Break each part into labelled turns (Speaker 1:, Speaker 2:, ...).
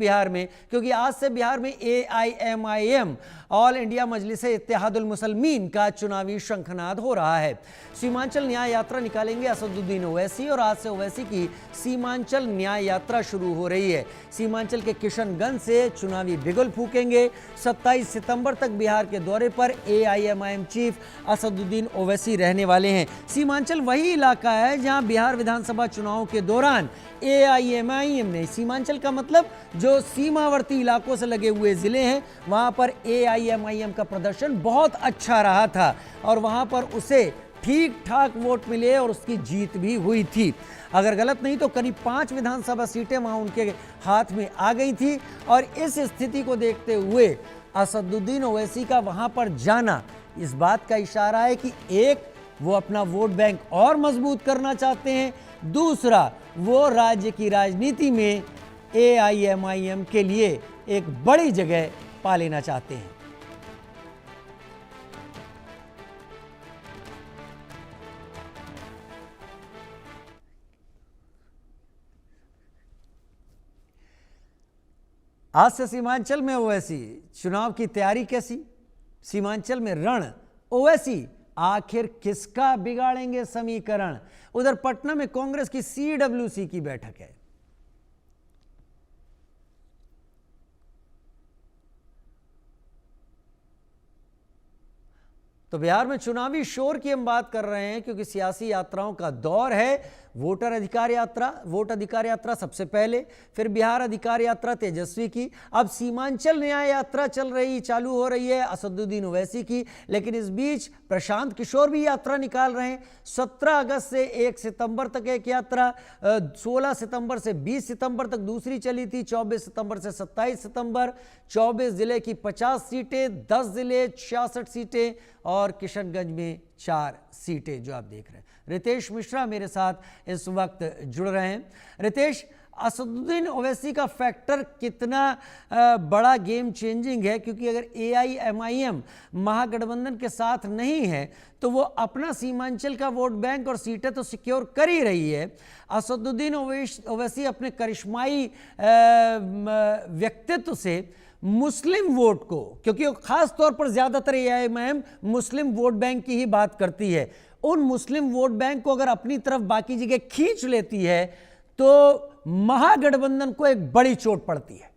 Speaker 1: बिहार में, क्योंकि आज से बिहार में AIMIM ऑल इंडिया मजलिस इत्तेहादुल मुसलमीन का चुनावी शंखनाद हो रहा है। सीमांचल न्याय यात्रा निकालेंगे असदुद्दीन ओवैसी और आज से ओवैसी की सीमांचल न्याय यात्रा शुरू हो रही है। सीमांचल के किशनगंज से चुनावी बिगुल फूकेंगे। 27 सितंबर तक बिहार के दौरे पर AIMIM चीफ असदुद्दीन ओवैसी रहने वाले हैं। सीमांचल वही इलाका है जहां बिहार विधानसभा चुनाव के दौरान AIMIM ने, सीमांचल का मतलब जो सीमावर्ती इलाकों से लगे हुए जिले हैं, वहां पर AIMIM का प्रदर्शन बहुत अच्छा रहा था और वहां पर उसे ठीक ठाक वोट मिले और उसकी जीत भी हुई थी। अगर गलत नहीं तो करीब 5 विधानसभा सीटें वहां उनके हाथ में आ गई थी और इस स्थिति को देखते हुए असदुद्दीन ओवैसी का वहां पर जाना इस बात का इशारा है कि एक, वो अपना वोट बैंक और मजबूत करना चाहते हैं, दूसरा वो राज्य की राजनीति में AIMIM के लिए एक बड़ी जगह पा लेना चाहते हैं। आज से सीमांचल में ओवैसी, चुनाव की तैयारी कैसी? सीमांचल में रण ओवैसी, आखिर किसका बिगाड़ेंगे समीकरण? उधर पटना में कांग्रेस की CWC की बैठक है। तो बिहार में चुनावी शोर की हम बात कर रहे हैं क्योंकि सियासी यात्राओं का दौर है। वोट अधिकार यात्रा सबसे पहले, फिर बिहार अधिकार यात्रा तेजस्वी की, अब सीमांचल न्याय यात्रा चालू हो रही है असदुद्दीन ओवैसी की। लेकिन इस बीच प्रशांत किशोर भी यात्रा निकाल रहे हैं। 17 अगस्त से 1 सितंबर तक एक यात्रा, 16 सितंबर से 20 सितंबर तक दूसरी चली थी, 24 सितंबर से 27 सितंबर। 24 जिले की 50 सीटें, 10 जिले 66 सीटें और किशनगंज में 4 सीटें जो आप देख रहे हैं। रितेश मिश्रा मेरे साथ इस वक्त जुड़ रहे हैं। रितेश, असदुद्दीन ओवैसी का फैक्टर कितना बड़ा गेम चेंजिंग है? क्योंकि अगर AIMIM महागठबंधन के साथ नहीं है तो वो अपना सीमांचल का वोट बैंक और सीटें तो सिक्योर कर ही रही है। असदुद्दीन ओवैसी अपने करिश्माई व्यक्तित्व से मुस्लिम वोट को, क्योंकि वो खास तौर पर ज्यादातर AIMIM मुस्लिम वोट बैंक की ही बात करती है, उन मुस्लिम वोट बैंक को अगर अपनी तरफ बाकी जगह खींच लेती है तो महागठबंधन को एक बड़ी चोट पड़ती है।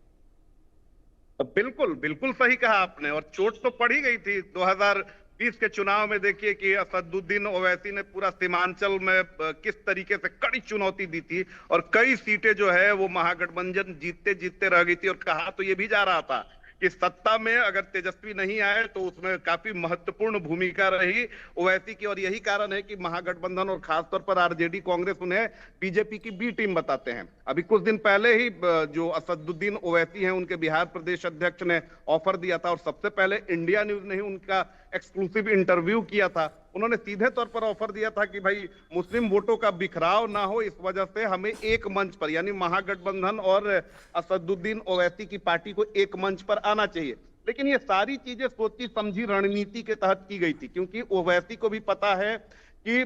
Speaker 2: बिल्कुल बिल्कुल सही कहा आपने, और चोट तो पड़ी गई थी 2020 के चुनाव में। देखिए कि असदुद्दीन ओवैसी ने पूरा सीमांचल में किस तरीके से कड़ी चुनौती दी थी और कई सीटें जो है वो महागठबंधन जीतते जीतते रह गई थी। और कहा तो ये भी जा रहा था कि सत्ता में अगर तेजस्वी नहीं आए तो उसमें काफी महत्वपूर्ण भूमिका रही ओवैसी की। और यही कारण है कि महागठबंधन और खासतौर पर आरजेडी कांग्रेस उन्हें बीजेपी की बी टीम बताते हैं। अभी कुछ दिन पहले ही जो असदुद्दीन ओवैसी हैं उनके बिहार प्रदेश अध्यक्ष ने ऑफर दिया था और सबसे पहले इंडिया न्यूज ने ही उनका एक्सक्लूसिव इंटरव्यू किया था। उन्होंने सीधे तौर पर ऑफर दिया था कि भाई मुस्लिम वोटों का बिखराव ना हो, इस वजह से हमें एक मंच पर, यानी महागठबंधन और असदुद्दीन ओवैसी की पार्टी को एक मंच पर आना चाहिए। लेकिन ये सारी चीजें सोची समझी रणनीति के तहत की गई थी, क्योंकि ओवैसी को भी पता है कि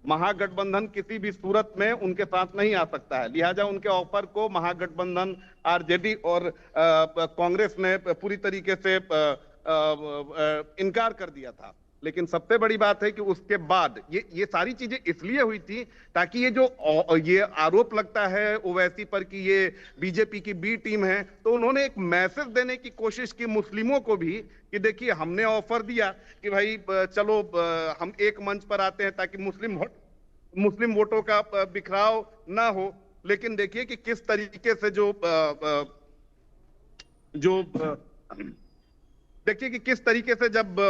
Speaker 2: महागठबंधन किसी भी सूरत में उनके साथ नहीं आ सकता है। लिहाजा उनके ऑफर को महागठबंधन, आरजेडी और कांग्रेस ने पूरी तरीके से इनकार कर दिया था। लेकिन सबसे बड़ी बात है कि उसके बाद ये सारी चीजें इसलिए हुई थी ताकि ये आरोप लगता है ओवैसी पर कि ये बीजेपी की बी टीम है, तो उन्होंने एक मैसेज देने की कोशिश की मुस्लिमों को भी कि देखिए हमने ऑफर दिया कि भाई चलो हम एक मंच पर आते हैं ताकि मुस्लिम वोटों का बिखराव ना हो। लेकिन देखिए कि किस तरीके से देखिए कि किस तरीके से जब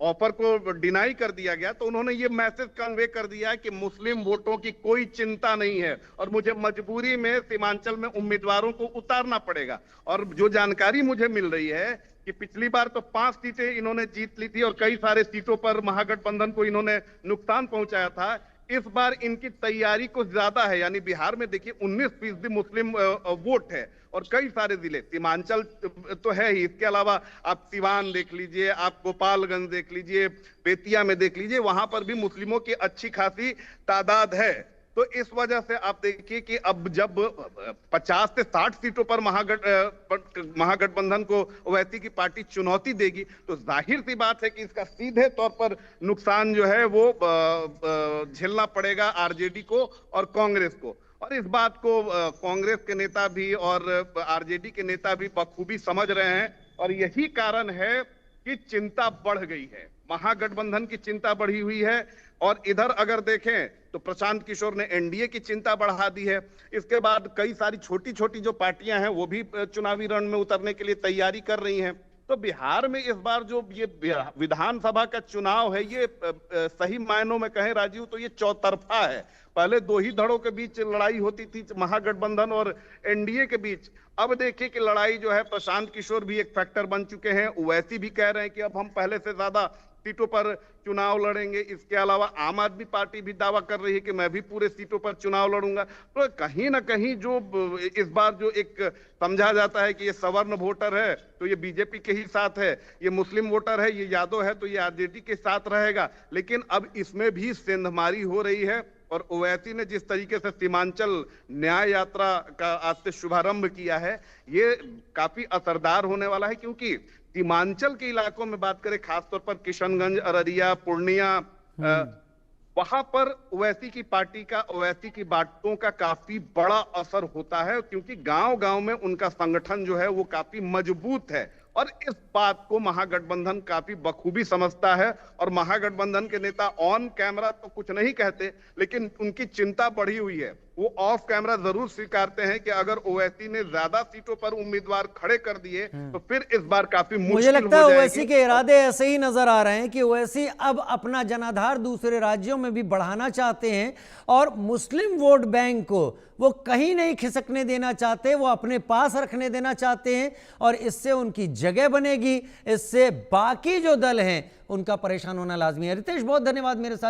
Speaker 2: ऑफर को डिनाई कर दिया गया तो उन्होंने ये मैसेज कन्वे कर दिया कि मुस्लिम वोटों की कोई चिंता नहीं है और मुझे मजबूरी में सीमांचल में उम्मीदवारों को उतारना पड़ेगा। और जो जानकारी मुझे मिल रही है कि पिछली बार तो 5 सीटें इन्होंने जीत ली थी और कई सारे सीटों पर महागठबंधन को इन्होंने नुकसान पहुंचाया था। इस बार इनकी तैयारी कुछ ज्यादा है, यानी बिहार में देखिए 19% मुस्लिम वोट है और कई सारे जिले, सीमांचल तो है ही, इसके अलावा आप सिवान देख लीजिए, आप गोपालगंज देख लीजिए, बेतिया में देख लीजिए, वहां पर भी मुस्लिमों की अच्छी खासी तादाद है। तो इस वजह से आप देखिए कि अब जब 50 से 60 सीटों पर महागठबंधन को ओवैसी की पार्टी चुनौती देगी, तो जाहिर सी बात है कि इसका सीधे तौर पर नुकसान जो है वो झेलना पड़ेगा आरजेडी को और कांग्रेस को। और इस बात को कांग्रेस के नेता भी और आरजेडी के नेता भी बखूबी समझ रहे हैं, और यही कारण है कि चिंता बढ़ गई है, महागठबंधन की चिंता बढ़ी हुई है। और इधर अगर देखें तो प्रशांत किशोर ने एनडीए की चिंता बढ़ा दी है। इसके बाद कई सारी छोटी छोटी जो पार्टियां हैं वो भी चुनावी रण में उतरने के लिए तैयारी कर रही हैं। तो बिहार में इस बार जो ये विधानसभा का चुनाव है, ये सही मायनों में कहें राजीव तो ये चौतरफा है। पहले दो ही धड़ों के बीच लड़ाई होती थी, महागठबंधन और एनडीए के बीच। अब देखिए कि लड़ाई जो है, प्रशांत किशोर भी एक फैक्टर बन चुके हैं, ओवैसी भी कह रहे हैं कि अब हम पहले से ज्यादा सीटों पर चुनाव लड़ेंगे। इसके अलावा आम आदमी पार्टी भी दावा कर रही है कि मैं भी पूरे सीटों पर चुनाव लड़ूंगा। तो कहीं ना कहीं जो इस बार जो एक समझा जाता है कि ये सवर्ण वोटर है तो ये बीजेपी के ही साथ है, ये मुस्लिम वोटर है, ये यादव है तो ये आरजेडी के साथ रहेगा। लेकिन अब इसमें भी सेंधमारी हो रही है, और ओवैसी ने जिस तरीके से सीमांचल न्याय यात्रा का आज से शुभारंभ किया है, ये काफी असरदार होने वाला है। क्योंकि सीमांचल के इलाकों में बात करें, खासतौर पर किशनगंज, अररिया, पूर्णिया, वहां पर ओवैसी की पार्टी का, ओवैसी की बातों का काफी बड़ा असर होता है, क्योंकि गांव गांव में उनका संगठन जो है वो काफी मजबूत है। और इस बात को महागठबंधन काफी बखूबी समझता है, और महागठबंधन के नेता ऑन कैमरा तो कुछ नहीं कहते, लेकिन उनकी चिंता बढ़ी हुई है। वो ऑफ कैमरा जरूर स्वीकारते हैं कि अगर ओवैसी ने ज्यादा सीटों पर उम्मीदवार खड़े कर दिए तो फिर इस बार काफी मुश्किल
Speaker 1: मुझे लगता है
Speaker 2: हो जाएगी।
Speaker 1: ओवैसी के इरादे ऐसे ही नजर आ रहे हैं कि ओवैसी अब अपना जनाधार दूसरे राज्यों में भी बढ़ाना चाहते हैं, और मुस्लिम वोट बैंक को वो कहीं नहीं खिसकने देना चाहते, वो अपने पास रखने देना चाहते हैं। और इससे उनकी जगह बनेगी, इससे बाकी जो दल हैं उनका परेशान होना लाजमी है। रितेश, बहुत धन्यवाद मेरे साथ